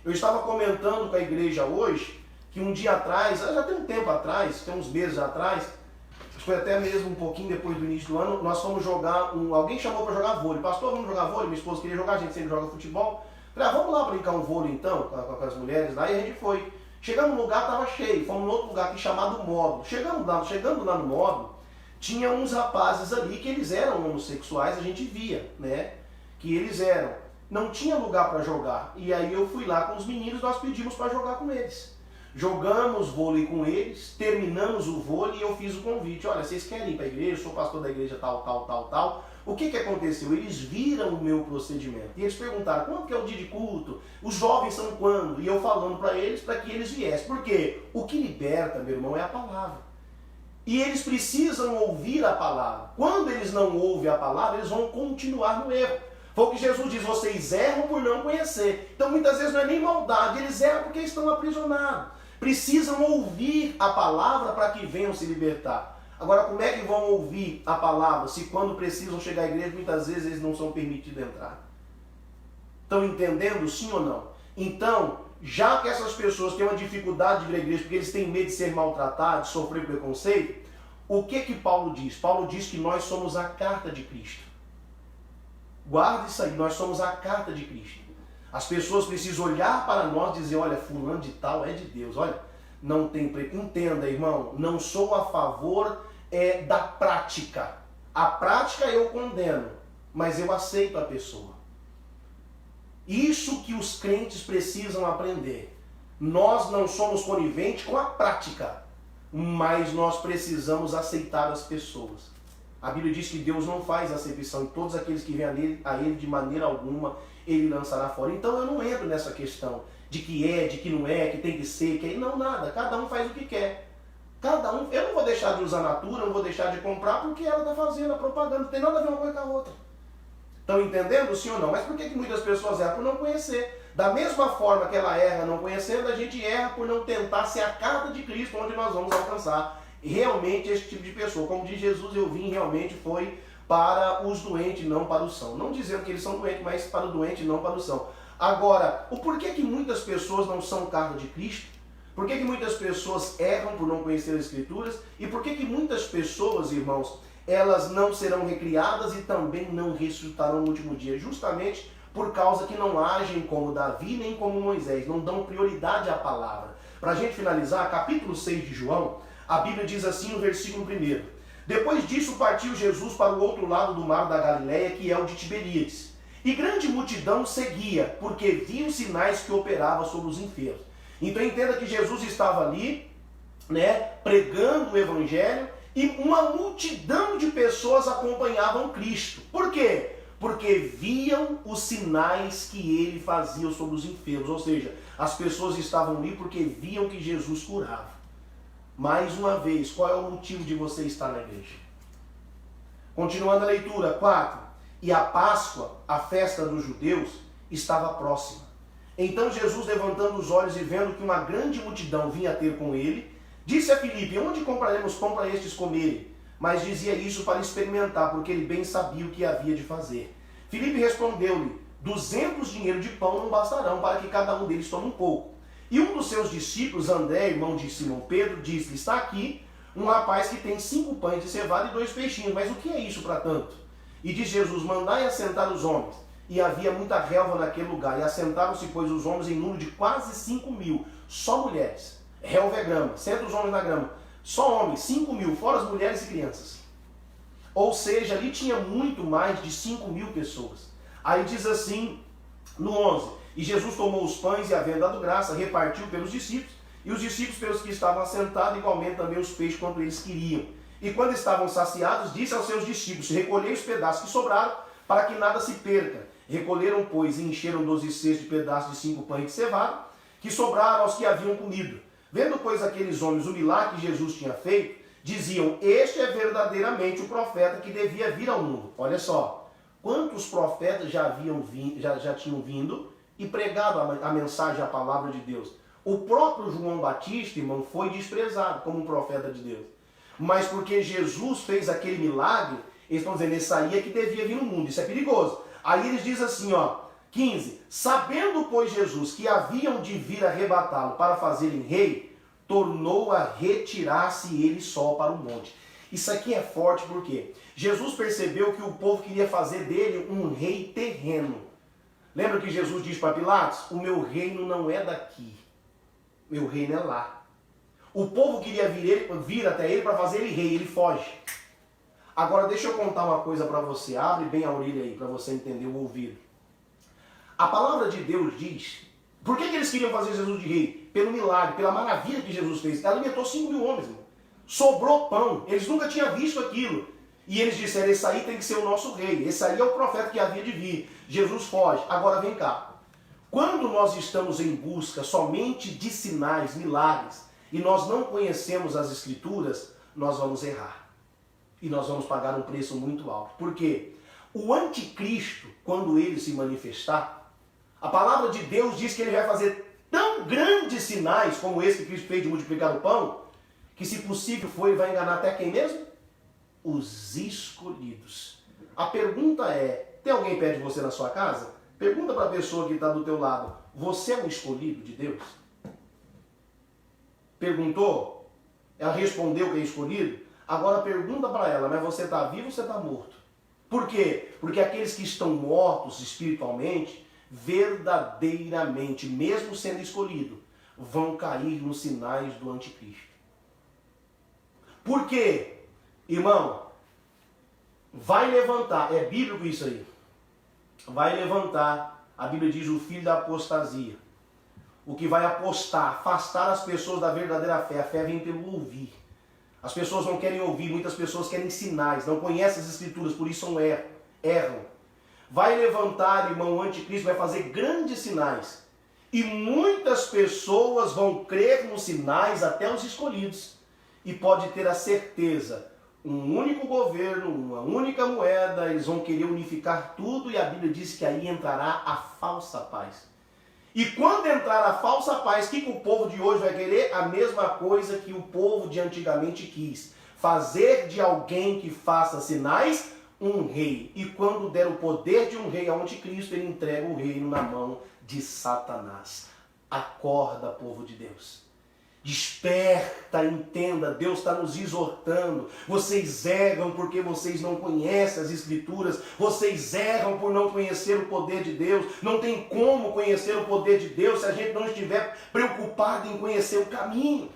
Eu estava comentando com a igreja hoje que um dia atrás, já tem um tempo atrás, tem uns meses atrás, acho que foi até mesmo um pouquinho depois do início do ano, nós fomos jogar, alguém chamou para jogar vôlei. Pastor, vamos jogar vôlei? Minha esposa queria jogar, a gente sempre joga futebol. Falei, vamos lá brincar um vôlei então, com as mulheres lá, e a gente foi. Chegamos no lugar, estava cheio, fomos em outro lugar aqui chamado Módulo. Chegando lá no Módulo, tinha uns rapazes ali que eles eram homossexuais, a gente via, né, que eles eram. Não tinha lugar para jogar, e aí eu fui lá com os meninos, nós pedimos para jogar com eles. Jogamos vôlei com eles, terminamos o vôlei e eu fiz o convite. Olha, vocês querem ir para a igreja? Eu sou pastor da igreja tal. O que aconteceu? Eles viram o meu procedimento. E eles perguntaram, quando que é o dia de culto? Os jovens são quando? E eu falando para eles, para que eles viessem. Por quê? O que liberta, meu irmão, é a palavra. E eles precisam ouvir a palavra. Quando eles não ouvem a palavra, eles vão continuar no erro. Foi o que Jesus diz, vocês erram por não conhecer. Então muitas vezes não é nem maldade, eles erram porque estão aprisionados. Precisam ouvir a palavra para que venham se libertar. Agora, como é que vão ouvir a palavra se quando precisam chegar à igreja, muitas vezes eles não são permitidos entrar? Estão entendendo, sim ou não? Então, já que essas pessoas têm uma dificuldade de vir à igreja porque eles têm medo de ser maltratados, de sofrer preconceito, o que Paulo diz? Paulo diz que nós somos a carta de Cristo. Guarde isso aí, nós somos a carta de Cristo. As pessoas precisam olhar para nós e dizer, olha, fulano de tal é de Deus, olha, não tem entenda, irmão, não sou a favor da prática. A prática eu condeno, mas eu aceito a pessoa. Isso que os crentes precisam aprender. Nós não somos coniventes com a prática, mas nós precisamos aceitar as pessoas. A Bíblia diz que Deus não faz acepção e todos aqueles que vêm a Ele de maneira alguma, Ele lançará fora. Então eu não entro nessa questão de que não é, que tem que ser, que não, nada. Cada um faz o que quer. Cada um. Eu não vou deixar de usar a Natura, não vou deixar de comprar porque ela está fazendo a propaganda. Não tem nada a ver uma coisa com a outra. Estão entendendo, sim ou não? Mas por que muitas pessoas erram? Por não conhecer. Da mesma forma que ela erra não conhecendo, a gente erra por não tentar ser a carta de Cristo, onde nós vamos alcançar realmente esse tipo de pessoa. Como diz Jesus, eu vim realmente foi para os doentes, não para os sãos. Não dizendo que eles são doentes, mas para o doente, não para o são. Agora, o porquê que muitas pessoas não são carta de Cristo? Por que muitas pessoas erram por não conhecer as Escrituras? E por que muitas pessoas, irmãos, elas não serão recriadas e também não ressuscitarão no último dia? Justamente por causa que não agem como Davi nem como Moisés, não dão prioridade à palavra. Para a gente finalizar, capítulo 6 de João, a Bíblia diz assim no versículo 1: Depois disso partiu Jesus para o outro lado do mar da Galileia, que é o de Tiberíades. E grande multidão seguia, porque via os sinais que operava sobre os enfermos. Então entenda que Jesus estava ali, pregando o Evangelho, e uma multidão de pessoas acompanhavam Cristo. Por quê? Porque viam os sinais que ele fazia sobre os enfermos. Ou seja, as pessoas estavam ali porque viam que Jesus curava. Mais uma vez, qual é o motivo de você estar na igreja? Continuando a leitura, 4. E a Páscoa, a festa dos judeus, estava próxima. Então Jesus, levantando os olhos e vendo que uma grande multidão vinha ter com ele, disse a Filipe: onde compraremos pão para estes comerem? Mas dizia isso para experimentar, porque ele bem sabia o que havia de fazer. Filipe respondeu-lhe: 200 dinheiros de pão não bastarão para que cada um deles tome um pouco. E um dos seus discípulos, André, irmão de Simão Pedro, disse-lhe: está aqui um rapaz que tem 5 pães de cevada e 2 peixinhos, mas o que é isso para tanto? E diz Jesus: mandai assentar os homens. E havia muita relva naquele lugar, e assentaram-se, pois, os homens em número de quase 5.000, só mulheres. Relva é grama, senta os homens na grama. Só homens, 5.000, fora as mulheres e crianças. Ou seja, ali tinha muito mais de 5.000 pessoas. Aí diz assim, no 11, e Jesus tomou os pães e, havendo dado graça, repartiu pelos discípulos, e os discípulos pelos que estavam assentados, igualmente também os peixes quanto eles queriam. E quando estavam saciados, disse aos seus discípulos: recolhei os pedaços que sobraram, para que nada se perca. Recolheram, pois, e encheram 12 cestos de pedaços de 5 pães de cevada, que sobraram aos que haviam comido. Vendo, pois, aqueles homens o milagre que Jesus tinha feito, diziam: este é verdadeiramente o profeta que devia vir ao mundo. Olha só, quantos profetas já tinham vindo e pregado a mensagem, a palavra de Deus. O próprio João Batista, irmão, foi desprezado como um profeta de Deus. Mas porque Jesus fez aquele milagre, eles estão dizendo: esse aí é que devia vir no mundo. Isso é perigoso. Aí eles dizem assim, 15. Sabendo, pois, Jesus que haviam de vir arrebatá-lo para fazerem rei, tornou a retirar-se ele só para o monte. Isso aqui é forte porque Jesus percebeu que o povo queria fazer dele um rei terreno. Lembra que Jesus diz para Pilatos: o meu reino não é daqui, meu reino é lá. O povo queria vir até ele para fazer ele rei, ele foge. Agora deixa eu contar uma coisa para você, abre bem a orelha aí para você entender o ouvido. A palavra de Deus diz, por que eles queriam fazer Jesus de rei? Pelo milagre, pela maravilha que Jesus fez. Alimentou 5.000 homens, irmão. Sobrou pão, eles nunca tinham visto aquilo. E eles disseram: esse aí tem que ser o nosso rei, esse aí é o profeta que havia de vir. Jesus foge. Agora vem cá. Quando nós estamos em busca somente de sinais, milagres, e nós não conhecemos as Escrituras, nós vamos errar. E nós vamos pagar um preço muito alto. Por quê? O anticristo, quando ele se manifestar, a palavra de Deus diz que ele vai fazer tão grandes sinais como esse que Cristo fez de multiplicar o pão, que, se possível for, ele vai enganar até quem mesmo? Os escolhidos. A pergunta é: tem alguém perto de você na sua casa? Pergunta para a pessoa que está do teu lado: você é um escolhido de Deus? Perguntou? Ela respondeu que é escolhido? Agora pergunta para ela: mas você está vivo ou você está morto? Por quê? Porque aqueles que estão mortos espiritualmente, verdadeiramente, mesmo sendo escolhidos, vão cair nos sinais do anticristo. Por quê? Irmão, vai levantar, é bíblico isso aí, vai levantar, a Bíblia diz, o filho da apostasia, o que vai apostar, afastar as pessoas da verdadeira fé. A fé vem pelo ouvir. As pessoas não querem ouvir, muitas pessoas querem sinais, não conhecem as Escrituras, por isso erram. Vai levantar, irmão, o anticristo, vai fazer grandes sinais. E muitas pessoas vão crer nos sinais, até os escolhidos. E pode ter a certeza, um único governo, uma única moeda, eles vão querer unificar tudo e a Bíblia diz que aí entrará a falsa paz. E quando entrar a falsa paz, o que o povo de hoje vai querer? A mesma coisa que o povo de antigamente quis. Fazer de alguém que faça sinais um rei. E quando der o poder de um rei ao anticristo, ele entrega o reino na mão de Satanás. Acorda, povo de Deus. Desperta, entenda, Deus está nos exortando. Vocês erram porque vocês não conhecem as Escrituras. Vocês erram por não conhecer o poder de Deus. Não tem como conhecer o poder de Deus se a gente não estiver preocupado em conhecer o caminho.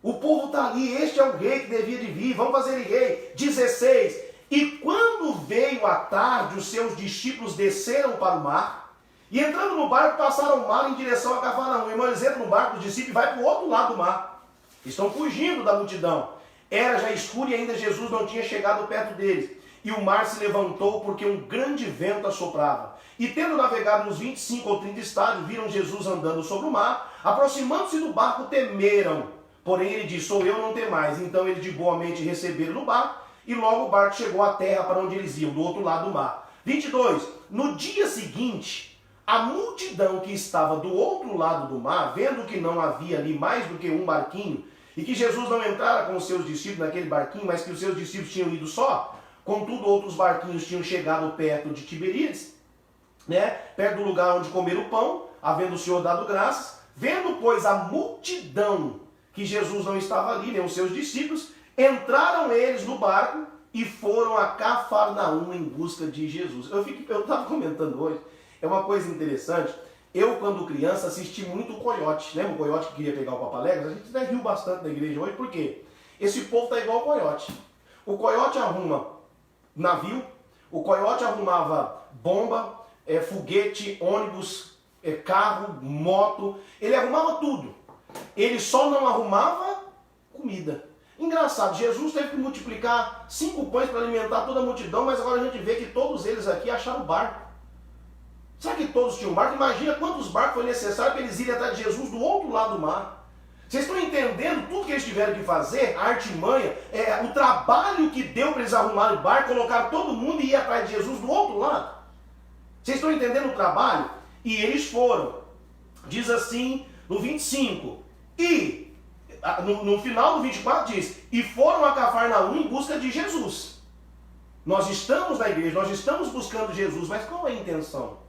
O povo está ali, este é o rei que devia de vir, vamos fazer ele rei. 16. E quando veio a tarde, os seus discípulos desceram para o mar. E entrando no barco, passaram o mar em direção a Cafarnaum. Irmão, eles entram no barco dos discípulos e vai para o outro lado do mar. Estão fugindo da multidão. Era já escuro e ainda Jesus não tinha chegado perto deles. E o mar se levantou porque um grande vento assoprava. E tendo navegado uns 25 ou 30 estádios, viram Jesus andando sobre o mar. Aproximando-se do barco, temeram. Porém ele disse, sou eu, não temais. Então eles de boa mente receberam no barco. E logo o barco chegou à terra para onde eles iam, do outro lado do mar. 22. No dia seguinte, a multidão que estava do outro lado do mar, vendo que não havia ali mais do que um barquinho, e que Jesus não entrara com os seus discípulos naquele barquinho, mas que os seus discípulos tinham ido só, contudo outros barquinhos tinham chegado perto de Tiberíades, perto do lugar onde comer o pão, havendo o Senhor dado graças, vendo, pois, a multidão que Jesus não estava ali, nem os seus discípulos, entraram eles no barco e foram a Cafarnaum em busca de Jesus. Eu estava comentando hoje, é uma coisa interessante. Eu, quando criança, assisti muito o Coiote. Lembra o Coiote que queria pegar o Papaléguas? A gente até riu bastante na igreja hoje. Por quê? Esse povo está igual ao Coiote. O Coiote arruma navio, o Coiote arrumava bomba, foguete, ônibus, carro, moto. Ele arrumava tudo. Ele só não arrumava comida. Engraçado, Jesus teve que multiplicar 5 pães para alimentar toda a multidão, mas agora a gente vê que todos eles aqui acharam barco. Será que todos tinham barco? Imagina quantos barcos foi necessário para eles irem atrás de Jesus do outro lado do mar. Vocês estão entendendo tudo que eles tiveram que fazer? A artimanha, o trabalho que deu para eles arrumarem o barco, colocar todo mundo e ir atrás de Jesus do outro lado. Vocês estão entendendo o trabalho? E eles foram. Diz assim no 25. E no final do 24 diz, e foram a Cafarnaum em busca de Jesus. Nós estamos na igreja, nós estamos buscando Jesus, mas qual é a intenção?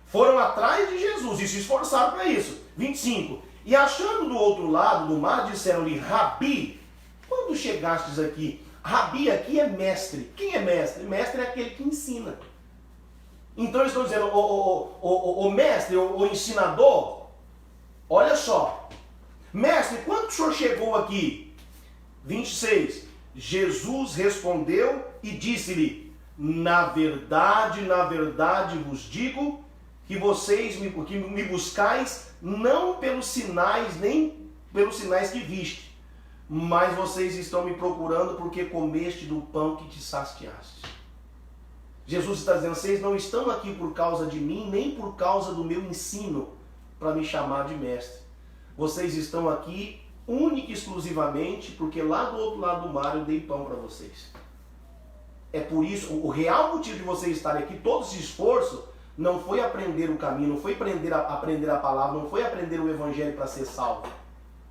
Foram atrás de Jesus e se esforçaram para isso. 25. E achando do outro lado do mar, disseram-lhe, Rabi, quando chegastes aqui? Rabi aqui é mestre. Quem é mestre? Mestre é aquele que ensina. Então eles estão dizendo, o mestre, o ensinador, olha só. Mestre, quando o senhor chegou aqui? 26. Jesus respondeu e disse-lhe, na verdade vos digo, que vocês me buscais não pelos sinais, nem pelos sinais que viste, mas vocês estão me procurando porque comeste do pão que te saciaste. Jesus está dizendo, vocês não estão aqui por causa de mim, nem por causa do meu ensino, para me chamar de mestre. Vocês estão aqui única e exclusivamente porque lá do outro lado do mar eu dei pão para vocês. É por isso, o real motivo de vocês estarem aqui, todo esse esforço, não foi aprender o caminho, não foi aprender a palavra, não foi aprender o evangelho para ser salvo.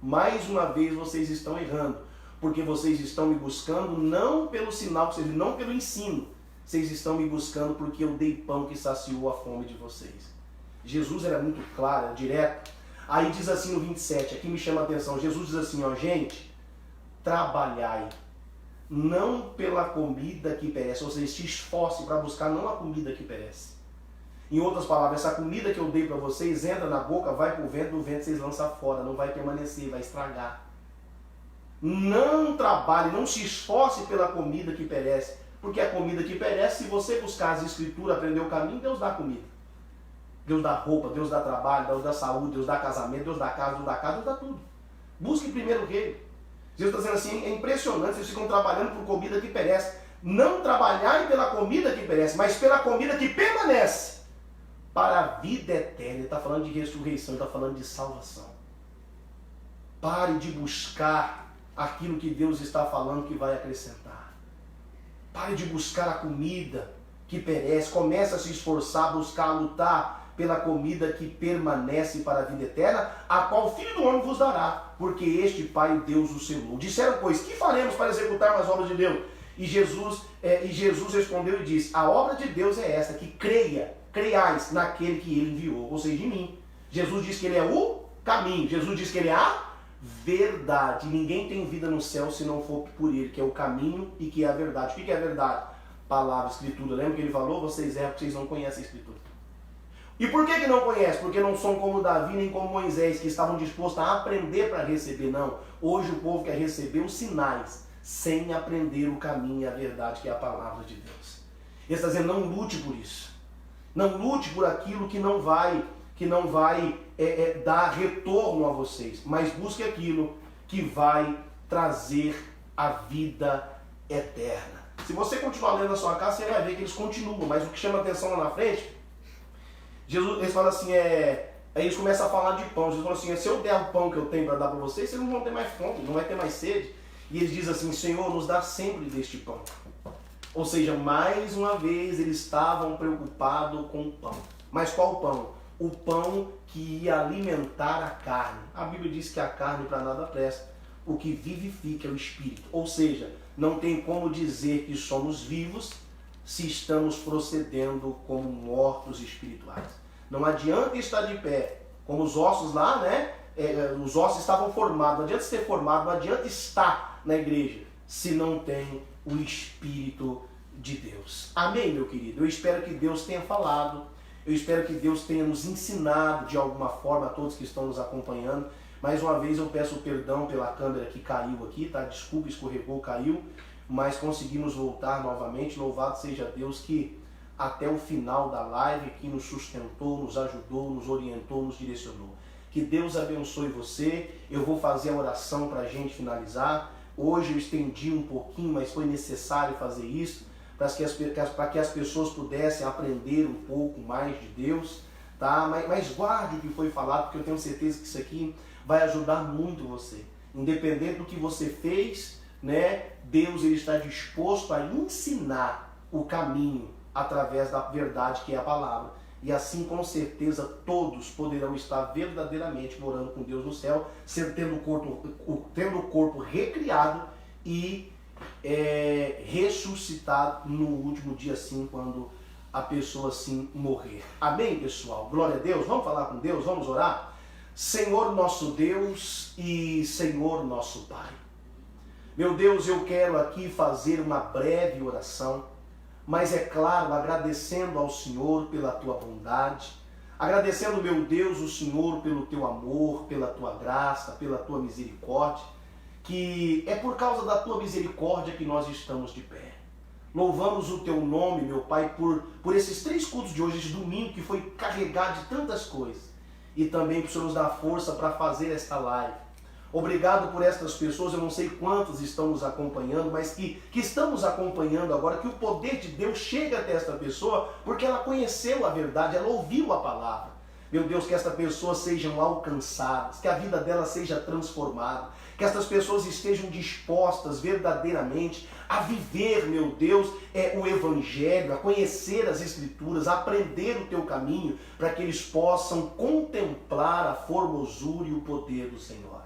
Mais uma vez vocês estão errando, porque vocês estão me buscando não pelo sinal, não pelo ensino. Vocês estão me buscando porque eu dei pão que saciou a fome de vocês. Jesus era muito claro, era direto. Aí diz assim no 27, aqui me chama a atenção, Jesus diz assim, gente, trabalhai, não pela comida que perece, ou seja, se esforce para buscar não a comida que perece. Em outras palavras, essa comida que eu dei para vocês entra na boca, vai para o vento, do vento vocês lançam fora, não vai permanecer, vai estragar. Não trabalhe, não se esforce pela comida que perece, porque a comida que perece, se você buscar as escrituras, aprender o caminho, Deus dá comida. Deus dá roupa, Deus dá trabalho, Deus dá saúde, Deus dá casamento, Deus dá casa, Deus dá tudo. Busque primeiro o reino. Jesus está dizendo assim, é impressionante, vocês ficam trabalhando por comida que perece. Não trabalhai pela comida que perece, mas pela comida que permanece. Para a vida eterna. Ele está falando de ressurreição, ele está falando de salvação. Pare de buscar aquilo que Deus está falando que vai acrescentar. Pare de buscar a comida que perece, comece a se esforçar, buscar, lutar pela comida que permanece para a vida eterna, a qual o Filho do Homem vos dará, porque este Pai, o Deus, o selou. Disseram, pois, que faremos para executar as obras de Deus? E Jesus respondeu e disse, a obra de Deus é esta, que creiais naquele que ele enviou, ou seja, em mim. Jesus diz que ele é o caminho, Jesus diz que ele é a verdade. Ninguém tem vida no céu se não for por ele, que é o caminho e que é a verdade. O que é a verdade? Palavra, Escritura. Lembra que ele falou? Vocês erram porque vocês não conhecem a Escritura. E por que não conhecem? Porque não são como Davi nem como Moisés, que estavam dispostos a aprender para receber. Não. Hoje o povo quer receber os sinais, sem aprender o caminho e a verdade, que é a palavra de Deus. Ele está dizendo, não lute por isso. Não lute por aquilo que não vai dar retorno a vocês, mas busque aquilo que vai trazer a vida eterna. Se você continuar lendo a sua casa, você vai ver que eles continuam, mas o que chama atenção lá na frente, Jesus, eles falam assim, aí eles começam a falar de pão. Jesus fala assim, se eu der o pão que eu tenho para dar para vocês, vocês não vão ter mais fome, não vai ter mais sede. E eles dizem assim, Senhor, nos dá sempre deste pão. Ou seja, mais uma vez eles estavam preocupados com o pão. Mas qual pão? O pão que ia alimentar a carne. A Bíblia diz que a carne para nada presta. O que vivifica é o Espírito. Ou seja, não tem como dizer que somos vivos se estamos procedendo como mortos espirituais. Não adianta estar de pé, como os ossos lá, né? Os ossos estavam formados. Não adianta ser formado, não adianta estar na igreja se não tem o Espírito de Deus. Amém, meu querido? Eu espero que Deus tenha falado. Eu espero que Deus tenha nos ensinado de alguma forma, a todos que estão nos acompanhando. Mais uma vez eu peço perdão pela câmera que caiu aqui, tá? Desculpa, escorregou, caiu, mas conseguimos voltar novamente. Louvado seja Deus que até o final da live que nos sustentou, nos ajudou, nos orientou, nos direcionou. Que Deus abençoe você. Eu vou fazer a oração para a gente finalizar. Hoje eu estendi um pouquinho, mas foi necessário fazer isso, para que as pessoas pudessem aprender um pouco mais de Deus, tá? Mas guarde o que foi falado, porque eu tenho certeza que isso aqui vai ajudar muito você. Independente do que você fez, né? Deus ele está disposto a ensinar o caminho através da verdade que é a palavra. E assim, com certeza, todos poderão estar verdadeiramente morando com Deus no céu, tendo o corpo recriado e ressuscitado no último dia, assim, quando a pessoa assim morrer. Amém, pessoal? Glória a Deus. Vamos falar com Deus? Vamos orar? Senhor nosso Deus e Senhor nosso Pai. Meu Deus, eu quero aqui fazer uma breve oração, mas é claro, agradecendo ao Senhor pela tua bondade, agradecendo, meu Deus, o Senhor pelo teu amor, pela tua graça, pela tua misericórdia, que é por causa da tua misericórdia que nós estamos de pé. Louvamos o teu nome, meu Pai, por esses 3 cultos de hoje, esse domingo que foi carregado de tantas coisas, e também por Senhor nos dar força para fazer esta live. Obrigado por estas pessoas, eu não sei quantas estão nos acompanhando, mas que estão nos acompanhando agora, que o poder de Deus chega até esta pessoa, porque ela conheceu a verdade, ela ouviu a palavra. Meu Deus, que esta pessoa sejam alcançadas, que a vida dela seja transformada, que estas pessoas estejam dispostas verdadeiramente a viver, meu Deus, o Evangelho, a conhecer as Escrituras, a aprender o teu caminho, para que eles possam contemplar a formosura e o poder do Senhor.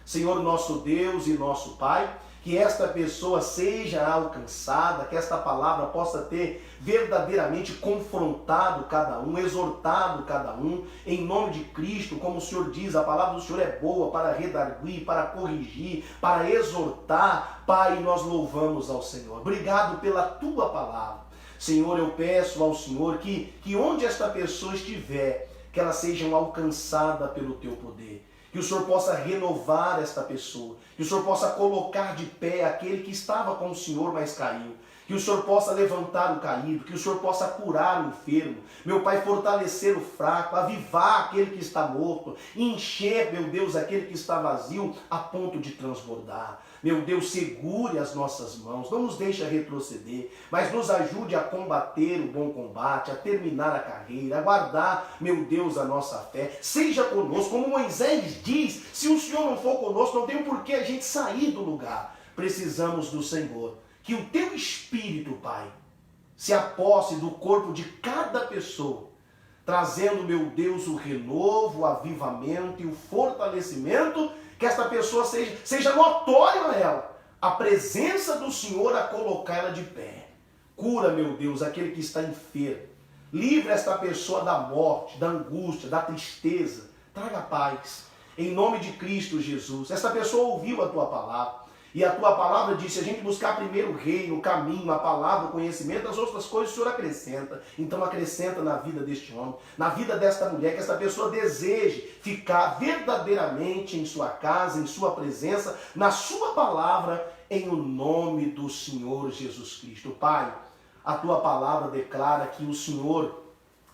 Senhor nosso Deus e nosso Pai, que esta pessoa seja alcançada, que esta palavra possa ter verdadeiramente confrontado cada um, exortado cada um, em nome de Cristo, como o Senhor diz, a palavra do Senhor é boa para redarguir, para corrigir, para exortar. Pai, nós louvamos ao Senhor. Obrigado pela tua palavra. Senhor, eu peço ao Senhor que onde esta pessoa estiver, que ela seja alcançada pelo teu poder. Que o Senhor possa renovar esta pessoa, que o Senhor possa colocar de pé aquele que estava com o Senhor, mas caiu, que o Senhor possa levantar o caído, que o Senhor possa curar o enfermo, meu Pai, fortalecer o fraco, avivar aquele que está morto, encher, meu Deus, aquele que está vazio a ponto de transbordar. Meu Deus, segure as nossas mãos, não nos deixe retroceder, mas nos ajude a combater o bom combate, a terminar a carreira, a guardar, meu Deus, a nossa fé. Seja conosco, como Moisés diz, se o Senhor não for conosco, não tem por que a gente sair do lugar. Precisamos do Senhor. Que o teu Espírito, Pai, se aposse do corpo de cada pessoa, trazendo, meu Deus, o renovo, o avivamento e o fortalecimento, que esta pessoa seja notório a ela, a presença do Senhor a colocá-la de pé. Cura, meu Deus, aquele que está enfermo. Livre esta pessoa da morte, da angústia, da tristeza. Traga paz. Em nome de Cristo Jesus. Esta pessoa ouviu a tua palavra. E a tua palavra diz, se a gente buscar primeiro o reino, o caminho, a palavra, o conhecimento, as outras coisas o Senhor acrescenta. Então acrescenta na vida deste homem, na vida desta mulher, que esta pessoa deseje ficar verdadeiramente em sua casa, em sua presença, na sua palavra, em o nome do Senhor Jesus Cristo. Pai, a tua palavra declara que o Senhor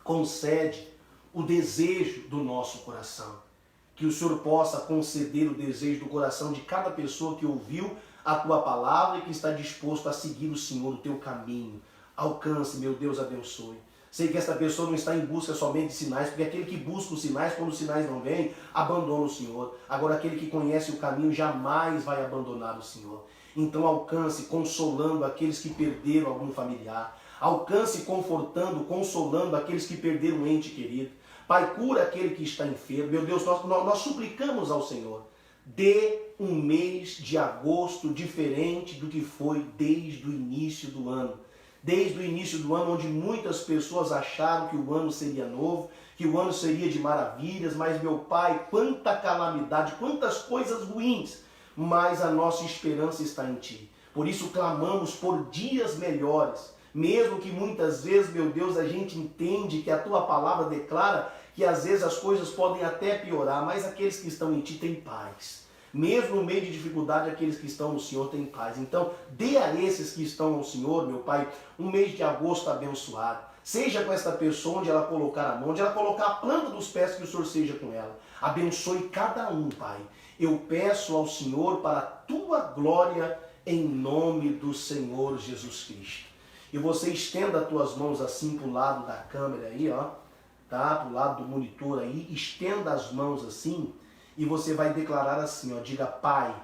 concede o desejo do nosso coração. Que o Senhor possa conceder o desejo do coração de cada pessoa que ouviu a tua palavra e que está disposto a seguir o Senhor, o teu caminho. Alcance, meu Deus, abençoe. Sei que esta pessoa não está em busca somente de sinais, porque aquele que busca os sinais, quando os sinais não vêm, abandona o Senhor. Agora, aquele que conhece o caminho jamais vai abandonar o Senhor. Então alcance consolando aqueles que perderam algum familiar. Alcance confortando, consolando aqueles que perderam um ente querido. Pai, cura aquele que está enfermo. Meu Deus, nós suplicamos ao Senhor. Dê um mês de agosto diferente do que foi desde o início do ano. Desde o início do ano, onde muitas pessoas acharam que o ano seria novo, que o ano seria de maravilhas, mas, meu Pai, quanta calamidade, quantas coisas ruins, mas a nossa esperança está em Ti. Por isso clamamos por dias melhores, mesmo que muitas vezes, meu Deus, a gente entende que a Tua palavra declara que às vezes as coisas podem até piorar, mas aqueles que estão em Ti têm paz. Mesmo no meio de dificuldade, aqueles que estão no Senhor têm paz. Então, dê a esses que estão no Senhor, meu Pai, um mês de agosto abençoado. Seja com esta pessoa onde ela colocar a mão, onde ela colocar a planta dos pés, que o Senhor seja com ela. Abençoe cada um, Pai. Eu peço ao Senhor para a Tua glória, em nome do Senhor Jesus Cristo. E você estenda as tuas mãos assim para o lado da câmera aí, ó. Tá? Para o lado do monitor aí. Estenda as mãos assim. E você vai declarar assim, ó. Diga, Pai.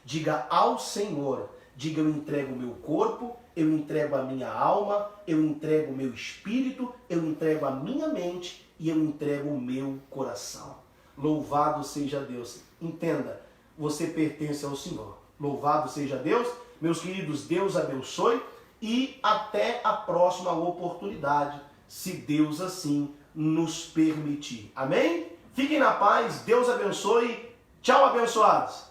Diga ao Senhor. Diga, eu entrego o meu corpo. Eu entrego a minha alma. Eu entrego o meu espírito. Eu entrego a minha mente. E eu entrego o meu coração. Louvado seja Deus. Entenda. Você pertence ao Senhor. Louvado seja Deus. Meus queridos, Deus abençoe. E até a próxima oportunidade, se Deus assim nos permitir. Amém? Fiquem na paz, Deus abençoe. Tchau, abençoados!